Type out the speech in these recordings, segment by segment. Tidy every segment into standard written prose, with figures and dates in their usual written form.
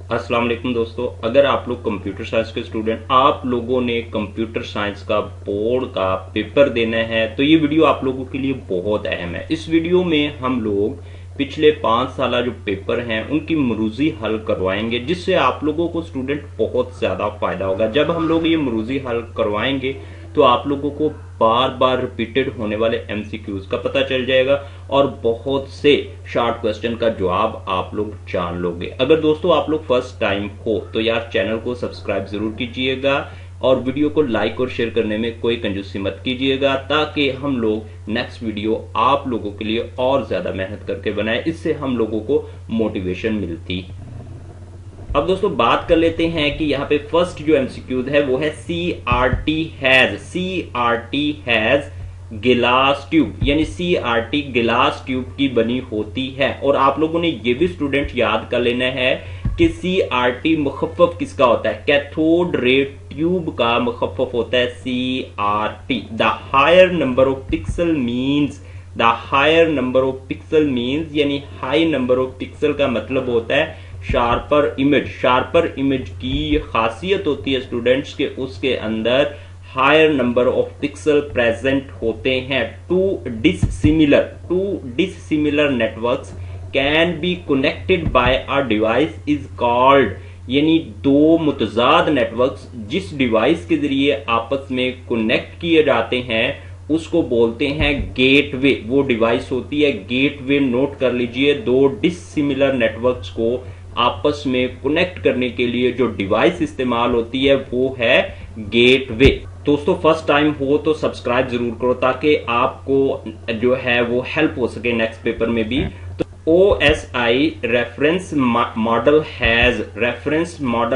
अस्सलाम वालेकुम दोस्तों, अगर आप लोग कंप्यूटर साइंस के स्टूडेंट आप लोगों ने कंप्यूटर साइंस का बोर्ड का पेपर देना है तो ये वीडियो आप लोगों के लिए बहुत अहम है। इस वीडियो में हम लोग पिछले 5 साल जो पेपर हैं उनकी मरूजी हल करवाएंगे, जिससे आप लोगों को स्टूडेंट बहुत ज्यादा फायदा होगा। जब हम लोग ये मरूजी हल करवाएंगे तो आप लोगों को बार बार रिपीटेड होने वाले एमसीक्यूज का पता चल जाएगा और बहुत से शॉर्ट क्वेश्चन का जवाब आप लोग जान लोगे। अगर दोस्तों आप लोग फर्स्ट टाइम हो तो यार चैनल को सब्सक्राइब जरूर कीजिएगा और वीडियो को लाइक और शेयर करने में कोई कंजूसी मत कीजिएगा, ताकि हम लोग नेक्स्ट वीडियो आप लोगों के लिए और ज्यादा मेहनत करके बनाए। इससे हम लोगों को मोटिवेशन मिलती। अब दोस्तों बात कर लेते हैं कि यहाँ पे फर्स्ट जो एमसीक्यूज है वो है सी हैज गिलास ट्यूब, यानी सीआरटी गिलास ट्यूब की बनी होती है। और आप लोगों ने ये भी स्टूडेंट याद कर लेना है कि सीआरटी मुखफ़्फ़फ़ किसका होता है? कैथोड रे ट्यूब का मुखफ़्फ़फ़ होता है CRT. The higher number of pixel means, यानी हाई नंबर ऑफ पिक्सल का मतलब होता है शार्पर इमेज। शार्पर इमेज की ये खासियत होती है स्टूडेंट्स के उसके अंदर higher number of pixel present होते हैं। Two dissimilar networks can be connected by a device is called, यानी दो मुतजाद नेटवर्क्स जिस डिवाइस के जरिए आपस में कनेक्ट किए जाते हैं उसको बोलते हैं गेटवे। वो डिवाइस होती है गेटवे। नोट कर लीजिए, दो डिससिमिलर नेटवर्क्स को आपस में कनेक्ट करने के लिए जो डिवाइस इस्तेमाल होती है वो है गेटवे। दोस्तों फर्स्ट टाइम हो तो सब्सक्राइब जरूर करो ताकि आपको जो है वो हेल्प हो सके नेक्स्ट पेपर में भी। तो OSI रेफरेंस मॉडल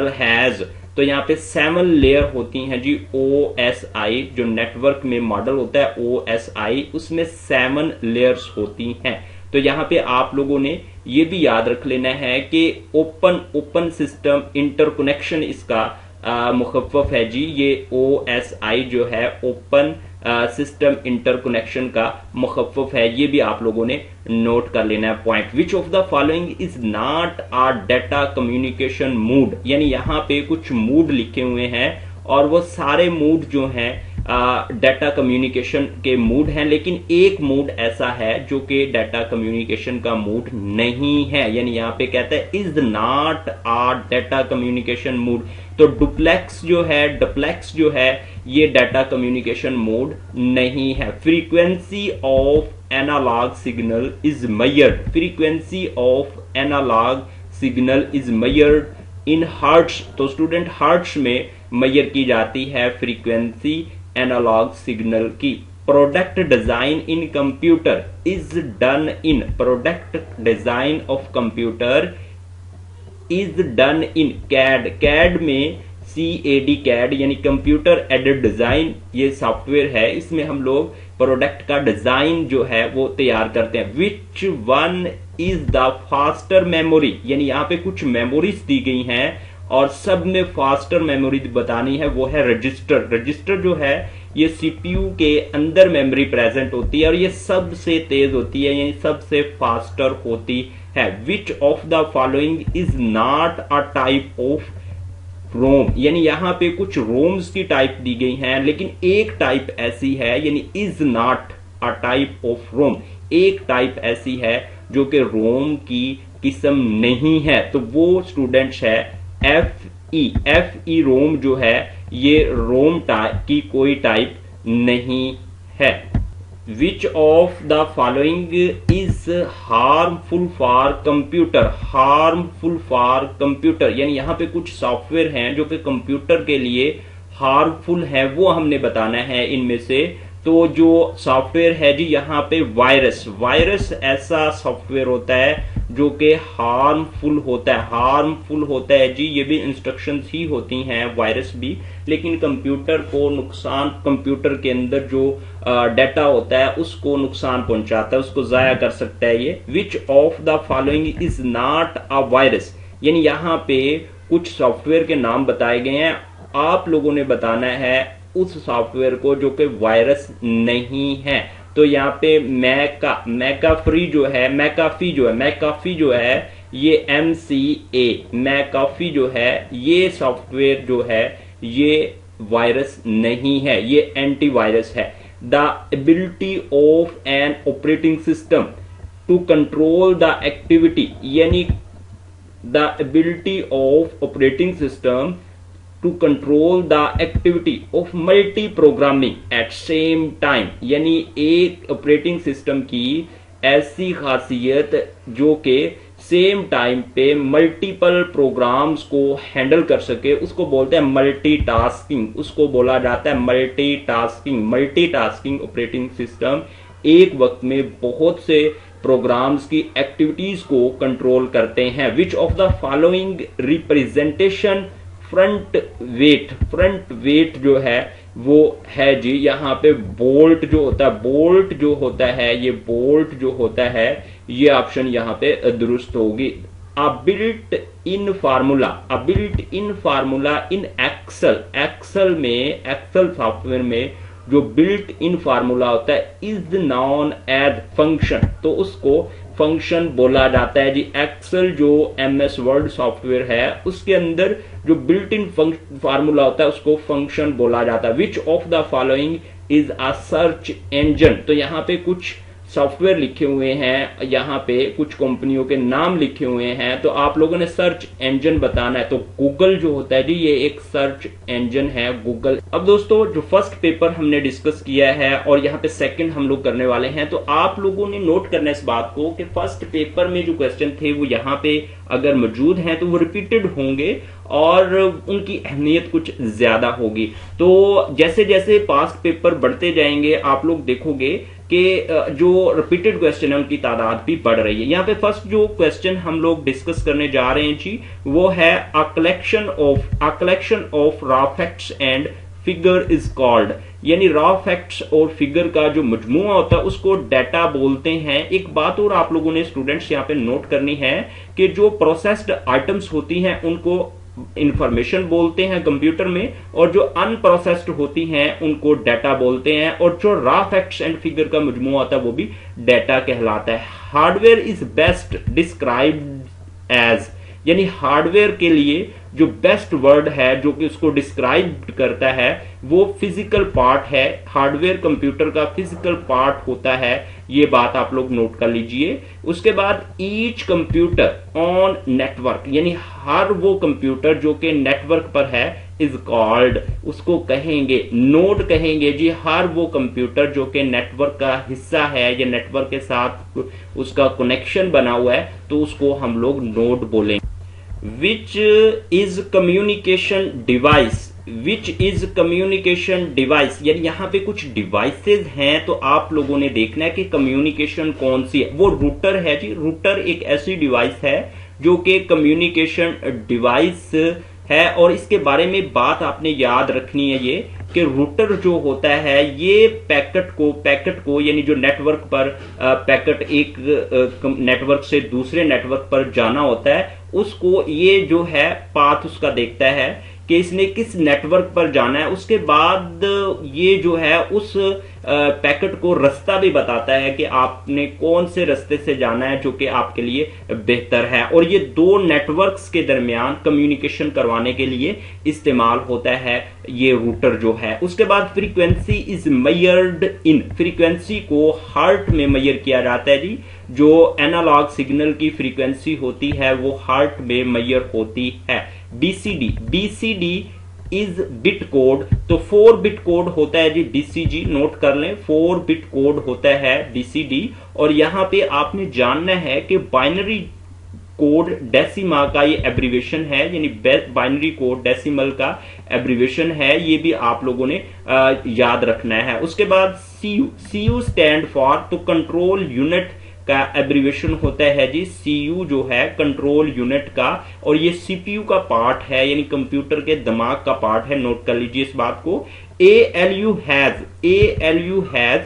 हैज, तो यहाँ पे 7 लेयर होती हैं जी। OSI जो नेटवर्क में मॉडल होता है OSI, उसमें 7 लेयर्स होती हैं। तो यहाँ पे आप लोगों ने ये भी याद रख लेना है कि ओपन सिस्टम इंटरकनेक्शन इसका मुखफ़्फ़फ़ है जी। ये OSI जो है ओपन सिस्टम इंटरकनेक्शन का मुखफ़्फ़फ़ है। ये भी आप लोगों ने नोट कर लेना है point. Which of the following is not a data communication mood, यानी यहाँ पे कुछ मूड लिखे हुए हैं और वो सारे मूड जो हैं डाटा कम्युनिकेशन के मूड हैं, लेकिन एक मूड ऐसा है जो कि डाटा कम्युनिकेशन का मूड नहीं है। यानी यहां पे कहता है is not a data communication mode. तो डुप्लेक्स जो है ये डाटा कम्युनिकेशन मूड नहीं है। Frequency of analogue signal is measured in hertz. तो स्टूडेंट हर्ट्ज में मेजर की जाती है फ्रीक्वेंसी एनालॉग सिग्नल की। Product design in computer is done in CAD में कैड यानी कंप्यूटर एडेड डिजाइन ये सॉफ्टवेयर है। इसमें हम लोग प्रोडक्ट का डिजाइन जो है वो तैयार करते हैं। Which one is the faster memory, यानी यहाँ पे कुछ मेमोरीज दी गई हैं और सब में फास्टर मेमोरी बतानी है, वो है रजिस्टर जो है ये सीपीयू के अंदर मेमोरी प्रेजेंट होती है और ये सबसे तेज होती है, यानी सबसे फास्टर होती है। Which of the following is not a type of ROM, यानी यहां पे कुछ रोम्स की टाइप दी गई हैं लेकिन एक टाइप ऐसी है, यानी is not a type of ROM, एक टाइप ऐसी है जो कि रोम की किस्म नहीं है। तो वो स्टूडेंट्स है FE रोम जो है ये रोम की कोई टाइप नहीं है। Which of the following is harmful for computer, यानी यहां पे कुछ सॉफ्टवेयर हैं जो कि कंप्यूटर के लिए हार्मफुल है, वो हमने बताना है इनमें से। तो जो सॉफ्टवेयर है जी यहाँ पे वायरस ऐसा सॉफ्टवेयर होता है जो कि हार्मफुल होता है जी। ये भी इंस्ट्रक्शंस ही होती हैं वायरस भी, लेकिन कंप्यूटर को नुकसान, कंप्यूटर के अंदर जो डाटा होता है उसको नुकसान पहुंचाता है, उसको जाया कर सकता है ये। विच of the following is not a virus, यानी यहाँ पे कुछ सॉफ्टवेयर के नाम बताए गए हैं, आप लोगों ने बताना है उस सॉफ्टवेयर को जो कि वायरस नहीं है। तो यहाँ पे मैकाफी जो है ये MCA मैकाफी जो है ये सॉफ्टवेयर जो है ये वायरस नहीं है, ये एंटीवायरस है। The ability of an operating system to control the activity, यानी the ability of operating system to control the activity of multi programming at same time, यानी एक ऑपरेटिंग सिस्टम की ऐसी खासियत जो कि सेम टाइम पे मल्टीपल प्रोग्राम्स को हैंडल कर सके, उसको बोलते हैं मल्टीटास्किंग, उसको बोला जाता है मल्टीटास्किंग। मल्टीटास्किंग ऑपरेटिंग सिस्टम एक वक्त में बहुत से प्रोग्राम्स की एक्टिविटीज को कंट्रोल करते हैं। Which of the following representation front weight जो है वो है जी, यहाँ पे बोल्ट जो होता है, बोल्ट जो होता है, ये बोल्ट जो होता है, ये ऑप्शन यहाँ पे दुरुस्त होगी। Built in formula in Excel में, एक्सेल सॉफ्टवेयर में जो बिल्ट इन फार्मूला होता है इज नॉन एज फंक्शन, तो उसको फंक्शन बोला जाता है जी। एक्सेल जो MS वर्ड सॉफ्टवेयर है उसके अंदर जो बिल्ट इन फार्मूला होता है उसको फंक्शन बोला जाता है। Which of the following is a search engine, तो यहाँ पे कुछ सॉफ्टवेयर लिखे हुए हैं, यहाँ पे कुछ कंपनियों के नाम लिखे हुए हैं, तो आप लोगों ने सर्च इंजन बताना है। तो गूगल जो होता है जी ये एक सर्च इंजन है, गूगल। अब दोस्तों जो फर्स्ट पेपर हमने डिस्कस किया है और यहाँ पे सेकंड हम लोग करने वाले हैं, तो आप लोगों ने नोट करना इस बात को कि फर्स्ट पेपर में जो क्वेश्चन थे वो यहाँ पे अगर मौजूद हैं तो वो रिपीटेड होंगे और उनकी अहमियत कुछ ज्यादा होगी। तो जैसे जैसे पास्ट पेपर बढ़ते जाएंगे आप लोग देखोगे कि जो रिपीटेड क्वेश्चन है उनकी तादाद भी बढ़ रही है। यहाँ पे फर्स्ट जो क्वेश्चन हम लोग डिस्कस करने जा रहे हैं जी वो है a collection of raw facts and figure is called, यानी रॉ फैक्ट्स और फिगर का जो मजमुआ होता है उसको डाटा बोलते हैं। एक बात और आप लोगों ने स्टूडेंट्स यहाँ पे नोट करनी है कि जो प्रोसेस्ड आइटम्स होती हैं उनको इंफॉर्मेशन बोलते हैं कंप्यूटर में, और जो अनप्रोसेस्ड होती हैं उनको डाटा बोलते हैं, और जो रॉ फैक्ट्स एंड फिगर का मजमुआ होता है वो भी डाटा कहलाता है। Hardware is best described as, यानी हार्डवेयर के लिए जो बेस्ट वर्ड है जो कि उसको डिस्क्राइब करता है वो फिजिकल पार्ट है। हार्डवेयर कंप्यूटर का फिजिकल पार्ट होता है, ये बात आप लोग नोट कर लीजिए। उसके बाद ईच कंप्यूटर ऑन नेटवर्क, यानी हर वो कंप्यूटर जो कि नेटवर्क पर है इज कॉल्ड, उसको कहेंगे नोड कहेंगे जी। हर वो कंप्यूटर जो कि नेटवर्क का हिस्सा है या नेटवर्क के साथ उसका कनेक्शन बना हुआ है तो उसको हम लोग नोड बोलेंगे। विच इज कम्युनिकेशन डिवाइस, यानी यहाँ पे कुछ डिवाइसेज हैं तो आप लोगों ने देखना है कि कम्युनिकेशन कौन सी है। वो रूटर है जी, रूटर एक ऐसी डिवाइस है जो कि कम्युनिकेशन डिवाइस है, और इसके बारे में बात आपने याद रखनी है ये कि रूटर जो होता है ये पैकेट को यानी जो नेटवर्क पर पैकेट एक नेटवर्क से दूसरे नेटवर्क पर जाना होता है उसको ये जो है पाथ उसका देखता है कि इसने किस नेटवर्क पर जाना है। उसके बाद ये जो है उस पैकेट को रास्ता भी बताता है कि आपने कौन से रास्ते से जाना है जो कि आपके लिए बेहतर है, और ये दो नेटवर्क्स के दरमियान कम्युनिकेशन करवाने के लिए इस्तेमाल होता है ये रूटर जो है। उसके बाद frequency is measured in, frequency को हर्ट में मेजर किया जाता है जी। जो एनालॉग सिग्नल की फ्रीक्वेंसी होती है वो हर्ट में मेजर होती है। BCD इज बिट कोड, तो 4 बिट कोड होता है जी BCG, नोट कर लें 4 बिट कोड होता है BCD। और यहां पे आपने जानना है कि बाइनरी कोड डेसिमा का ये एब्रीवेशन है, यानी बाइनरी कोड डेसिमल का एब्रीवेशन है, ये भी आप लोगों ने याद रखना है। उसके बाद CU स्टैंड फॉर, तो कंट्रोल यूनिट का एब्रीवेशन होता है जी CU जो है कंट्रोल यूनिट का, और ये CPU का पार्ट है यानी कंप्यूटर के दिमाग का पार्ट है, नोट कर लीजिए इस बात को। ALU हैज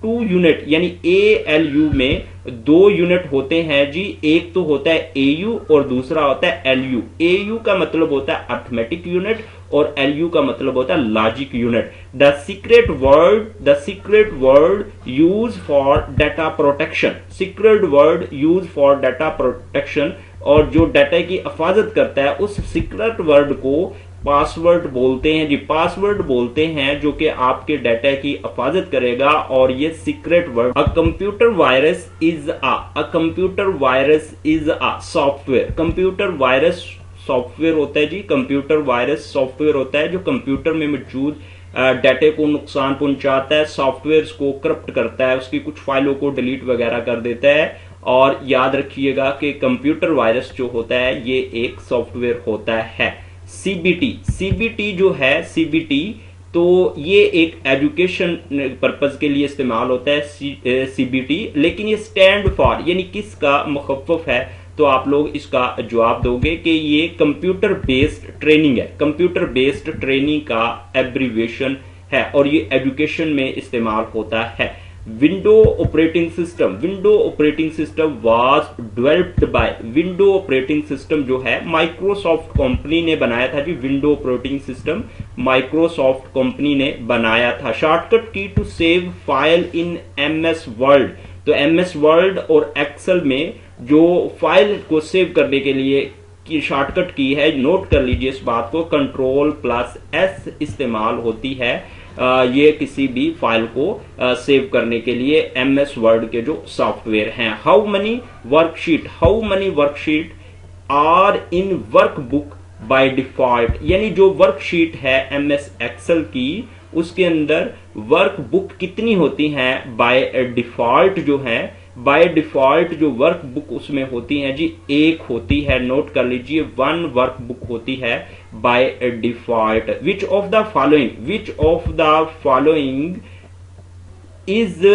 2 यूनिट, यानी ALU में 2 यूनिट होते हैं जी, एक तो होता है AU और दूसरा होता है LU। AU का मतलब होता है अर्थमेटिक यूनिट और LU का मतलब होता है logic unit. The secret word use for data protection, secret word use for data protection और जो डाटा की हिफाजत करता है उस सीक्रेट वर्ड को पासवर्ड बोलते हैं जी। पासवर्ड बोलते हैं जो कि आपके डाटा की हिफाजत करेगा, और ये secret word. A computer virus is a software. Computer virus software होता है जी। कंप्यूटर वायरस सॉफ्टवेयर होता है जो कंप्यूटर में मौजूद डाटे को नुकसान पहुंचाता है, सॉफ्टवेयर को करप्ट करता है, उसकी कुछ फाइलों को डिलीट वगैरह कर देता है। और याद रखिएगा कि कंप्यूटर वायरस जो होता है ये एक सॉफ्टवेयर होता है। सीबीटी जो है, सीबीटी तो ये एक एजुकेशन पर्पज के लिए इस्तेमाल होता है सीबीटी, लेकिन ये स्टैंड फॉर यानी किसका मुखफ़्फ़ है, तो आप लोग इसका जवाब दोगे कि ये कंप्यूटर बेस्ड ट्रेनिंग है। कंप्यूटर बेस्ड ट्रेनिंग का एब्रीविएशन है और ये एजुकेशन में इस्तेमाल होता है। Window operating system was developed by, window operating system जो है माइक्रोसॉफ्ट कंपनी ने बनाया था जी। Window operating system Microsoft company ने बनाया था। Shortcut key to save file in MS Word, तो एमएस वर्ल्ड और एक्सेल में जो फाइल को सेव करने के लिए की शॉर्टकट की है, नोट कर लीजिए इस बात को, Ctrl+S इस्तेमाल होती है ये किसी भी फाइल को सेव करने के लिए एमएस वर्ड के जो सॉफ्टवेयर हैं। How many worksheet are in workbook by default, यानी जो वर्कशीट है एमएस एक्सेल की उसके अंदर वर्कबुक कितनी होती हैं बाय डिफॉल्ट, जो है बाय डिफॉल्ट जो वर्कबुक उसमें होती है जी एक होती है। नोट कर लीजिए 1 वर्कबुक होती है by default. Which of the following is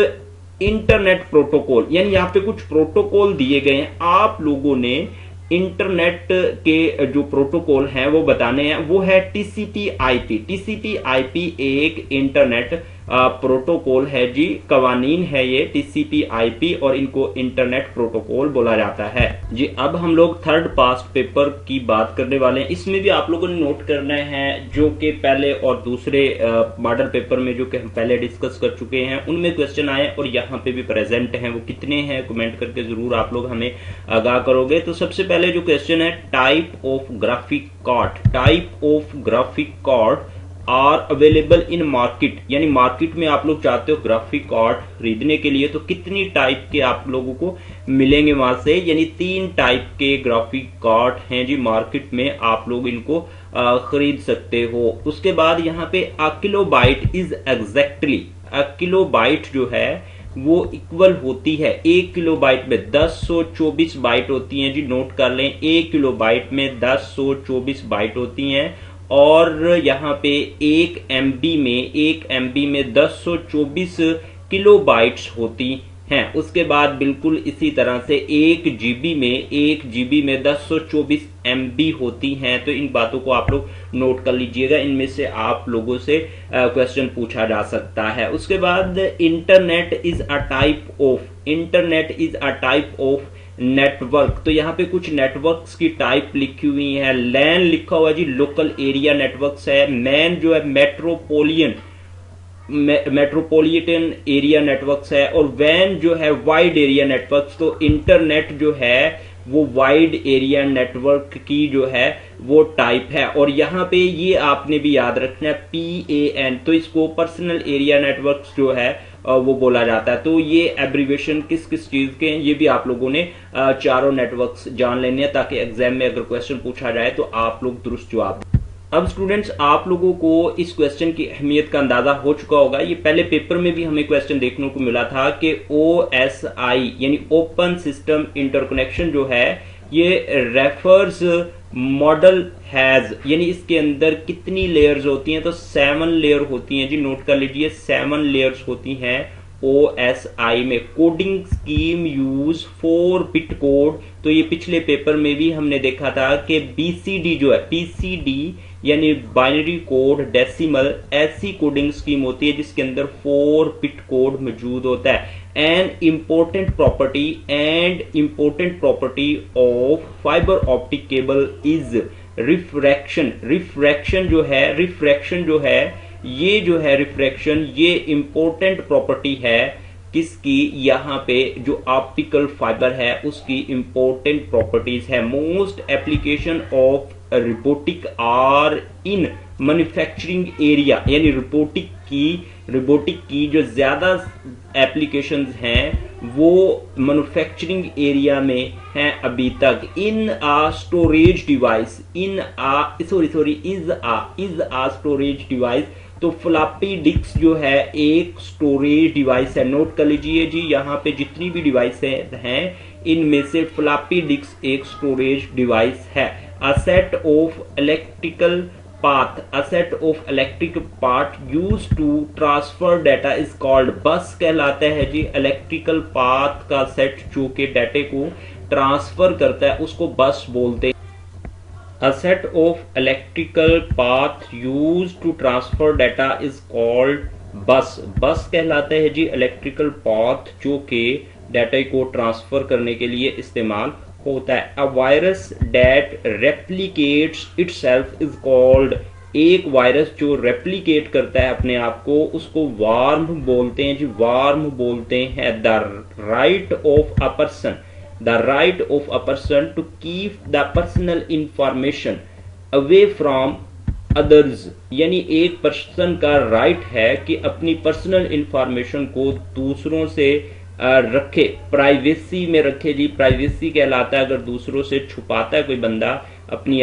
internet protocol, यानी यहां पे कुछ प्रोटोकॉल दिए गए हैं, आप लोगों ने इंटरनेट के जो प्रोटोकॉल हैं वो बताने हैं। वो है टीसीपी/आईपी। टीसीपी/आईपी एक इंटरनेट प्रोटोकॉल है जी, कवानीन है ये टीसीपी/आईपी और इनको इंटरनेट प्रोटोकॉल बोला जाता है जी। अब हम लोग थर्ड पास्ट पेपर की बात करने वाले हैं। इसमें भी आप लोगों ने नोट करना है जो कि पहले और दूसरे मॉडल पेपर में जो कि हम पहले डिस्कस कर चुके हैं उनमें क्वेश्चन आए और यहाँ पे भी प्रेजेंट हैं। वो कितने हैं कमेंट करके जरूर आप लोग हमें आगाह करोगे। तो सबसे पहले जो क्वेश्चन है, type of graphic card are available in market, यानी मार्केट में आप लोग चाहते हो ग्राफिक कार्ड खरीदने के लिए तो कितनी टाइप के आप लोगों को मिलेंगे वहां से, यानी 3 टाइप के ग्राफिक कार्ड हैं जी मार्केट में, आप लोग इनको खरीद सकते हो। उसके बाद यहाँ पे a kilobyte is exactly, a kilobyte जो है वो इक्वल होती है 1 किलोबाइट में 1024 बाइट होती हैं जी। नोट कर लें 1 किलोबाइट में 1024 बाइट होती हैं और यहाँ पे 1 MB में 1024 किलोबाइट्स होती हैं। उसके बाद बिल्कुल इसी तरह से 1 GB में 1024 MB होती हैं। तो इन बातों को आप लोग नोट कर लीजिएगा, इनमें से आप लोगों से क्वेश्चन पूछा जा सकता है। उसके बाद internet is a type of network, तो यहाँ पे कुछ नेटवर्क्स की टाइप लिखी हुई है। लैन लिखा हुआ जी, लोकल एरिया नेटवर्क्स है। मैन जो है मेट्रोपॉलिटन एरिया नेटवर्क्स है और वैन जो है वाइड एरिया नेटवर्क्स। तो इंटरनेट जो है वो वाइड एरिया नेटवर्क की जो है वो टाइप है। और यहाँ पे ये आपने भी याद रखना है PAN, तो इसको पर्सनल एरिया नेटवर्क्स जो है वो बोला जाता है। तो ये एब्रीविएशन किस किस चीज के हैं ये भी आप लोगों ने चारों नेटवर्क्स जान लेने हैं ताकि एग्जाम में अगर क्वेश्चन पूछा जाए तो आप लोग दुरुस्त जवाब। अब स्टूडेंट्स आप लोगों को इस क्वेश्चन की अहमियत का अंदाजा हो चुका होगा। ये पहले पेपर में भी हमें क्वेश्चन देखने को मिला था कि OSI यानी ओपन सिस्टम इंटरकनेक्शन जो है ये रेफर्स मॉडल हैज, यानी इसके अंदर कितनी लेयर्स होती हैं, तो 7 लेयर होती हैं जी। नोट कर लीजिए 7 लेयर्स होती हैं OSI में। कोडिंग स्कीम यूज 4-बिट कोड, तो ये पिछले पेपर में भी हमने देखा था कि BCD जो है PCD यानी बाइनरी कोड डेसिमल, ऐसी कोडिंग स्कीम होती है जिसके अंदर 4-बिट कोड मौजूद होता है। An important property of fibre optic cable is refraction. Refraction जो है ये इंपॉर्टेंट प्रॉपर्टी है किसकी, यहाँ पे जो ऑप्टिकल फाइबर है उसकी इंपॉर्टेंट प्रॉपर्टीज है। Most application of robotic are in manufacturing area, यानी रोबोटिक की जो ज्यादा एप्लीकेशंस हैं वो मैन्युफैक्चरिंग एरिया में हैं अभी तक। In a storage device, is a storage device. तो फ्लॉपी डिस्क जो है एक स्टोरेज डिवाइस है। नोट कर लीजिए जी, यहाँ पे जितनी भी डिवाइस हैं इनमें से फ्लॉपी डिस्क एक स्टोरेज डिवाइस है। A set of electrical path use to transfer data is called bus कहलाता है जी। इलेक्ट्रिकल पाथ का सेट जो के डाटे को ट्रांसफर करता है उसको बस बोलते हैं। A set of electrical path used to transfer data is called bus. बस कहलाता है जी इलेक्ट्रिकल पाथ जो कि डाटा को ट्रांसफर करने के लिए इस्तेमाल होता है। A virus that replicates itself is called, एक वायरस जो रेप्लिकेट करता है अपने आप को उसको वार्म बोलते हैं जी, वार्म बोलते हैं। The right of a person to keep the personal information away from others, यानी एक पर्सन का राइट है कि अपनी पर्सनल इंफॉर्मेशन को दूसरों से रखे, प्राइवेसी में रखे जी। प्राइवेसी कहलाता है अगर दूसरों से छुपाता है कोई बंदा अपनी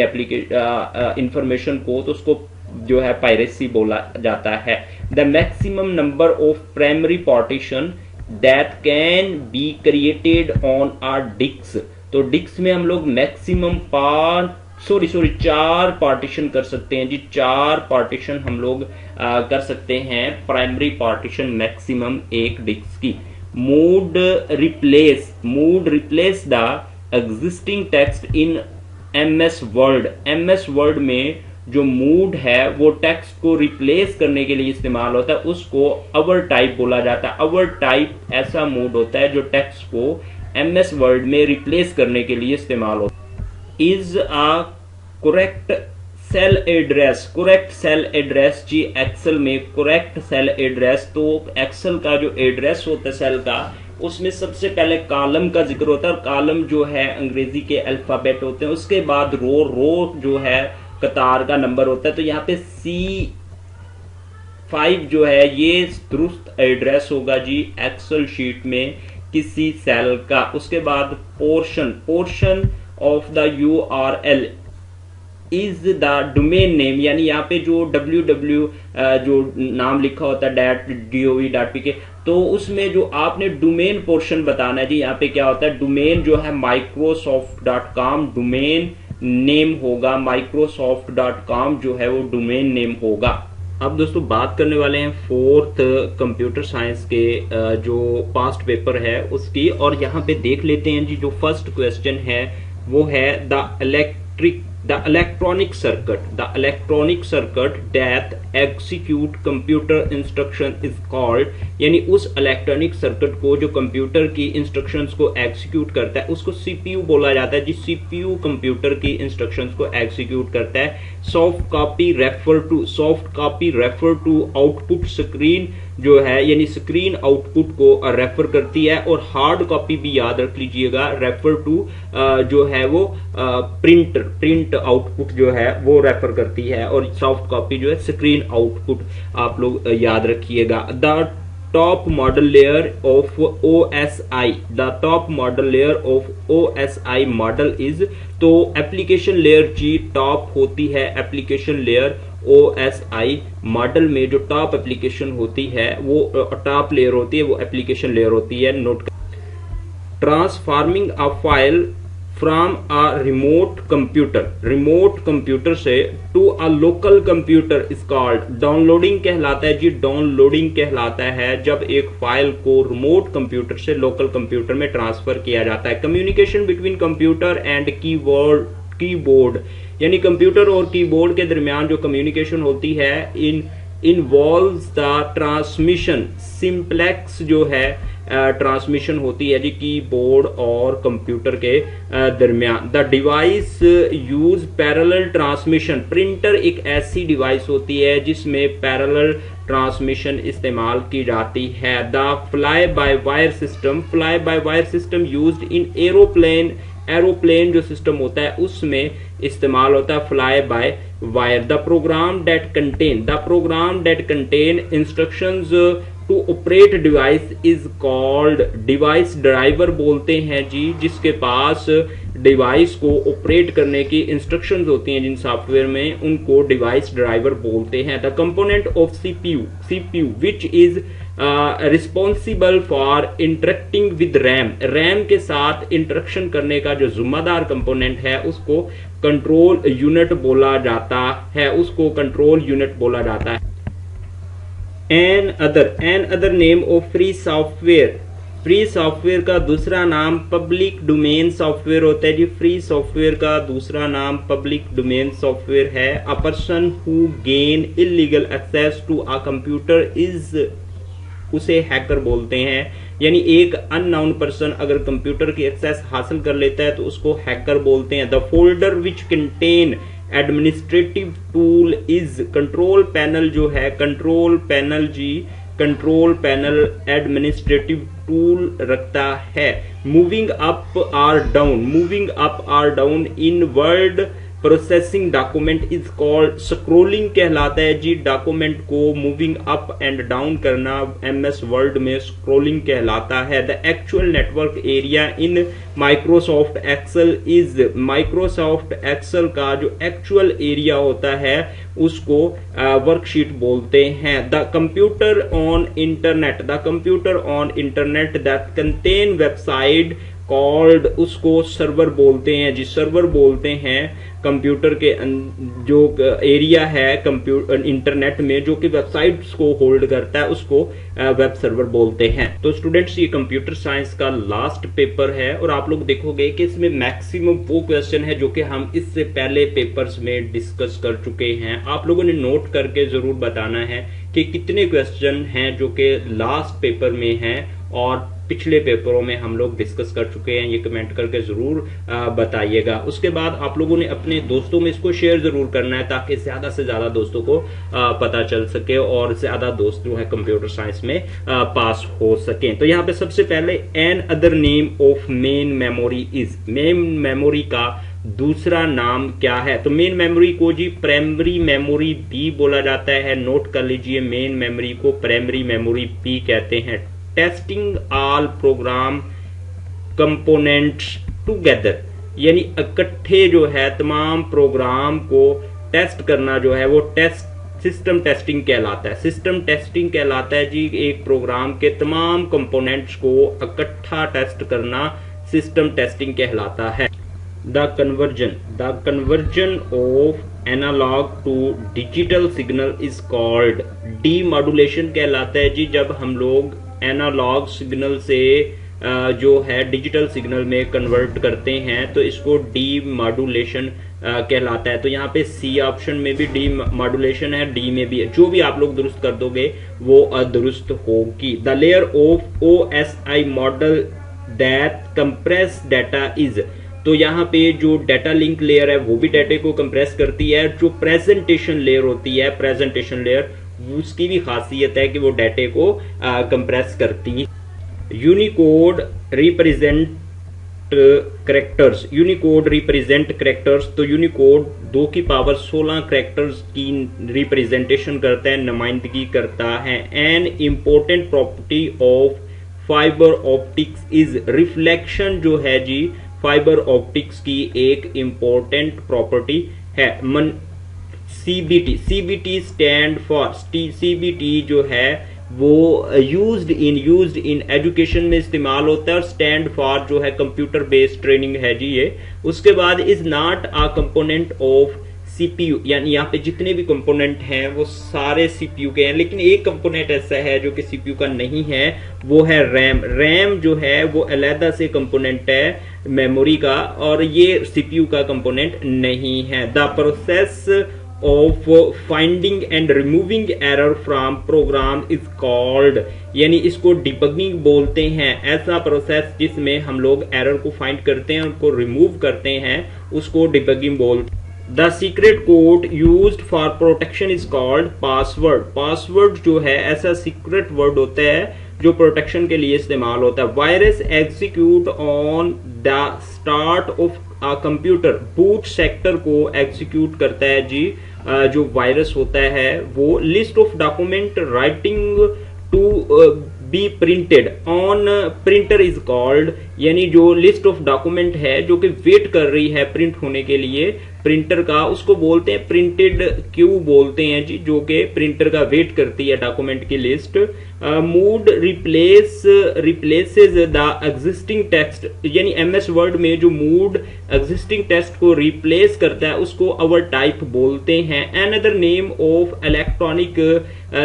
इंफॉर्मेशन को तो उसको जो है पायरेसी बोला जाता है। The maximum number of primary partition that can be created on a disk, तो डिस्क में हम लोग मैक्सिमम 4 पार्टीशन कर सकते हैं जी। 4 पार्टीशन हम लोग कर सकते हैं प्राइमरी पार्टीशन मैक्सिमम एक डिस्क की। Mood replace the existing text in MS word. MS Word में जो मूड है वो टेक्स्ट को रिप्लेस करने के लिए इस्तेमाल होता है, उसको अवर टाइप बोला जाता है। अवर टाइप ऐसा मूड होता है जो टेक्स्ट को MS वर्ड में रिप्लेस करने के लिए इस्तेमाल होता है। Is a correct cell address जी, एक्सेल में करेक्ट सेल एड्रेस। तो एक्सेल का जो एड्रेस होता है सेल का उसमें सबसे पहले कॉलम का जिक्र होता है और कॉलम जो है अंग्रेजी के अल्फाबेट होते हैं, उसके बाद रो जो है कतार का नंबर होता है। तो यहाँ पे C5 जो है ये दुरुस्त एड्रेस होगा जी एक्सेल शीट में किसी सेल का। उसके बाद portion of the URL is the domain name, यानी यहाँ पे जो www जो नाम लिखा होता है .gov.pk, तो उसमें जो आपने डोमेन पोर्शन बताना है जी। यहाँ पे क्या होता है, डोमेन जो है microsoft.com डोमेन नेम होगा, microsoft.com जो है वो डोमेन नेम होगा। अब दोस्तों बात करने वाले हैं 4th कंप्यूटर साइंस के जो पास्ट पेपर है उसकी, और यहाँ पे देख लेते हैं जी। जो फर्स्ट क्वेश्चन है वो है the electronic circuit that execute computer instruction is called, यानी उस इलेक्ट्रॉनिक सर्किट को जो कंप्यूटर की इंस्ट्रक्शंस को एग्जीक्यूट करता है उसको CPU बोला जाता है जी। CPU कंप्यूटर की इंस्ट्रक्शंस को एग्जीक्यूट करता है। Soft copy refer to output screen जो है, यानी स्क्रीन आउटपुट को रेफर करती है। और हार्ड कॉपी भी याद रख लीजिएगा, रेफर टू जो है वो प्रिंट आउटपुट जो है वो रेफर करती है, और सॉफ्ट कॉपी जो है स्क्रीन आउटपुट आप लोग याद रखिएगा। The top model layer of OSI, the top model layer of OSI model is, तो एप्लीकेशन लेयर जी टॉप होती है। एप्लीकेशन लेयर OSI मॉडल में जो टॉप एप्लीकेशन होती है वो टॉप लेयर होती है, वो एप्लीकेशन लेयर होती है। Note transforming a file from a remote computer से to a local computer is called downloading कहलाता है जी। डाउनलोडिंग कहलाता है जब एक फाइल को रिमोट कंप्यूटर से लोकल कंप्यूटर में ट्रांसफर किया जाता है। Communication between computer and keyboard, यानी कंप्यूटर और कीबोर्ड के दरमियान जो कम्युनिकेशन होती है इन्वॉल्व्स द ट्रांसमिशन, सिंप्लेक्स जो है ट्रांसमिशन होती है जी कीबोर्ड और कंप्यूटर के दरमियान। The device use parallel transmission, printer एक ऐसी डिवाइस होती है जिसमें पैरेलल ट्रांसमिशन इस्तेमाल की जाती है। The fly by wire system used in aeroplane जो सिस्टम होता है उसमें इस्तेमाल होता है fly by wire. The program that contain instructions to operate device is called, device driver बोलते हैं जी, जिसके पास डिवाइस को ऑपरेट करने की इंस्ट्रक्शंस होती हैं जिन सॉफ्टवेयर में, उनको डिवाइस ड्राइवर बोलते हैं। The component of CPU which is responsible for interacting with RAM के साथ इंटरेक्शन करने का जो जिम्मेदार कंपोनेंट है उसको कंट्रोल यूनिट बोला जाता है, another name of free software का दूसरा नाम पब्लिक डोमेन सॉफ्टवेयर होता है जी। फ्री सॉफ्टवेयर का दूसरा नाम पब्लिक डोमेन सॉफ्टवेयर है। A person who gain illegal access to a computer is, उसे हैकर बोलते हैं। यानी एक अननोन पर्सन अगर कंप्यूटर की एक्सेस हासिल कर लेता है तो उसको हैकर बोलते हैं। The folder which contain administrative tool is, control panel जो है, कंट्रोल पैनल एडमिनिस्ट्रेटिव टूल रखता है। Moving up or down in word processing document is called, scrolling कहलाता है जी। डॉक्यूमेंट को मूविंग अप एंड डाउन करना MS वर्ड में स्क्रोलिंग कहलाता है। The actual network area in Microsoft Excel का जो एक्चुअल एरिया होता है उसको वर्कशीट बोलते हैं। The computer on internet that contain website called, उसको सर्वर बोलते हैं जी, सर्वर बोलते हैं कंप्यूटर के जो एरिया है कंप्यूटर इंटरनेट में जो कि वेबसाइट्स को होल्ड करता है उसको वेब सर्वर बोलते हैं। तो स्टूडेंट्स ये कंप्यूटर साइंस का लास्ट पेपर है और आप लोग देखोगे कि इसमें मैक्सिमम वो क्वेश्चन है जो कि हम इससे पहले पेपर्स में डिस्कस कर चुके हैं। आप लोगों ने नोट करके जरूर बताना है कि कितने क्वेश्चन हैं जो कि लास्ट पेपर में हैं और पिछले पेपरों में हम लोग डिस्कस कर चुके हैं, ये कमेंट करके जरूर बताइएगा। उसके बाद आप लोगों ने अपने दोस्तों में इसको शेयर जरूर करना है ताकि ज्यादा से ज्यादा दोस्तों को पता चल सके और ज्यादा दोस्त जो है कंप्यूटर साइंस में पास हो सके। तो यहाँ पे सबसे पहले another name of main memory is, main memory का दूसरा नाम क्या है? तो मेन मेमोरी को जी प्राइमरी मेमोरी भी बोला जाता है। नोट कर लीजिए, मेन मेमोरी को प्राइमरी मेमोरी भी कहते हैं। Testing all programme components together, यानी इकट्ठे जो है तमाम प्रोग्राम को टेस्ट करना जो है वो सिस्टम टेस्टिंग कहलाता है। सिस्टम टेस्टिंग कहलाता है जी एक प्रोग्राम के तमाम कंपोनेंट्स को इकट्ठा टेस्ट करना सिस्टम टेस्टिंग कहलाता है। The conversion of analog to digital signal is called, demodulation कहलाता है जी जब हम लोग एनालॉग सिग्नल से जो है डिजिटल सिग्नल में कन्वर्ट करते हैं तो इसको डीमॉड्यूलेशन कहलाता है। तो यहाँ पे सी ऑप्शन में भी डीमॉड्यूलेशन है, डी में भी है, जो भी आप लोग दुरुस्त कर दोगे वो दुरुस्त होगी। The layer of OSI model that compress data is, तो यहाँ पे जो डाटा लिंक लेयर है वो भी डाटे को कंप्रेस करती है। जो प्रेजेंटेशन लेयर होती है, प्रेजेंटेशन लेयर, उसकी भी खासियत है कि वो डाटे को कंप्रेस करती है। यूनिकोड रिप्रेजेंट करेक्टर्स, तो यूनिकोड 2 की पावर 16 करेक्टर्स की रिप्रेजेंटेशन करता है, नुमाइंदगी करता है। An important property of fibre optics is, reflection जो है जी फाइबर ऑप्टिक्स की एक इम्पोर्टेंट प्रॉपर्टी है। CBT स्टैंड फॉर, CBT जो है वो यूज्ड इन एजुकेशन में इस्तेमाल होता है और स्टैंड फॉर जो है कंप्यूटर बेस्ड ट्रेनिंग है जी ये। उसके बाद is not a component of CPU, यानी यहाँ पे जितने भी कंपोनेंट हैं वो सारे CPU के हैं, लेकिन एक कंपोनेंट ऐसा है जो कि CPU का नहीं है, वो है रैम जो है वो अलहदा से कंपोनेंट है मेमोरी का और ये CPU का कंपोनेंट नहीं है। The process of finding and removing error from program is called, यानी इसको डिबगिंग बोलते हैं। ऐसा प्रोसेस जिसमें हम लोग एरर को फाइंड करते हैं, उनको रिमूव करते हैं, उसको डिबगिंग बोलते हैं। The secret code used for protection is called password. Password जो है ऐसा सीक्रेट वर्ड होता है जो प्रोटेक्शन के लिए इस्तेमाल होता है। Virus execute on the start of a computer, boot sector को एग्जीक्यूट करता है जी जो वायरस होता है वो। List of document writing to be printed on printer is called, यानी जो लिस्ट ऑफ डॉक्यूमेंट है जो कि वेट कर रही है प्रिंट होने के लिए प्रिंटर का, उसको बोलते हैं प्रिंटेड क्यू बोलते हैं जी, जो कि प्रिंटर का वेट करती है डॉक्यूमेंट की list. Mood replaces the existing text, यानी एमएस वर्ड में जो मूड एग्जिस्टिंग टेक्स्ट को रिप्लेस करता है उसको अवर टाइप बोलते हैं। Another name of electronic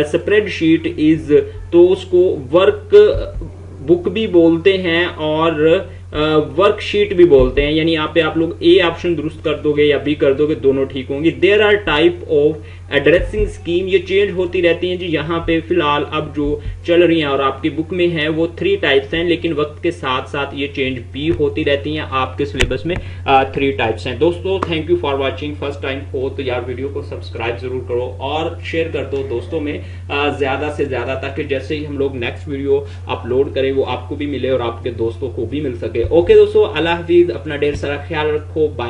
spreadsheet is, तो उसको वर्क बुक भी बोलते हैं और वर्कशीट भी बोलते हैं, यानी यहाँ पे आप लोग ए ऑप्शन दुरुस्त कर दोगे या बी कर दोगे, दोनों ठीक होंगी। There are type of addressing scheme, ये चेंज होती रहती हैं जी। यहाँ पे फिलहाल अब जो चल रही हैं और आपकी बुक में है वो 3 टाइप्स हैं, लेकिन वक्त के साथ साथ ये चेंज भी होती रहती हैं। आपके सिलेबस में 3 टाइप्स हैं। दोस्तों thank you for watching. First time हो तो यार वीडियो को सब्सक्राइब जरूर करो और शेयर कर दो दोस्तों में ज्यादा से ज्यादा, ताकि जैसे ही हम लोग नेक्स्ट वीडियो अपलोड करें वो आपको भी मिले और आपके दोस्तों को भी मिल सके। ओके दोस्तों, अल्लाह हाफिज, अपना ढेर सारा ख्याल रखो, बाय।